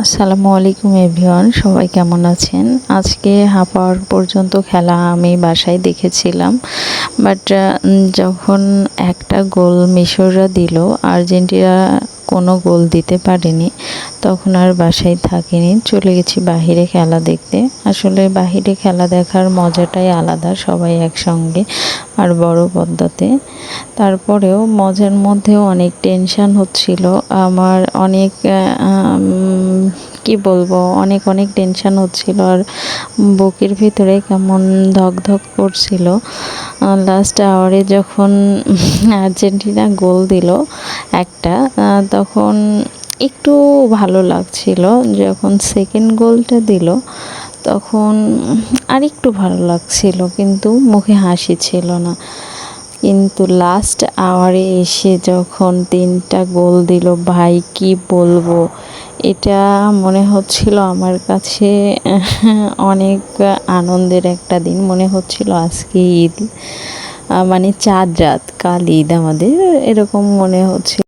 আসসালামু আলাইকুম এভরিওয়ান, সবাই কেমন আছেন? আজকে হাফ আওয়ার পর্যন্ত খেলা আমি বাসায় দেখেছিলাম। বাট যখন একটা গোল মিশররা দিল, আর্জেন্টিনা কোনো গোল দিতে পারেনি, তখন আর বাসায় থাকিনি, চলে গেছি বাহিরে খেলা দেখতে। আসলে বাহিরে খেলা দেখার মজাটাই আলাদা, সবাই একসঙ্গে আর বড় পর্দাতে। তারপরেও মজার মধ্যেও অনেক টেনশান হচ্ছিল আমার, অনেক কি বলবো, অনেক অনেক টেনশান হচ্ছিল আর বুকের ভিতরে কেমন ধক ধক করছিল। লাস্ট আওয়ারে যখন আর্জেন্টিনা গোল দিল একটা, তখন একটু ভালো লাগছিল। যখন সেকেন্ড গোলটা দিল তখন আরেকটু ভালো লাগছিল, কিন্তু মুখে হাসি ছিল না। কিন্তু লাস্ট আওয়ারে এসে যখন 3টা গোল দিল, ভাই কি বলবো, এটা মনে হচ্ছিল আমার কাছে অনেক আনন্দের একটা দিন। মনে হচ্ছিল আজকে ঈদ, মানে চাঁদ রাত, কাল ঈদ আমাদের, এরকম মনে হচ্ছিল।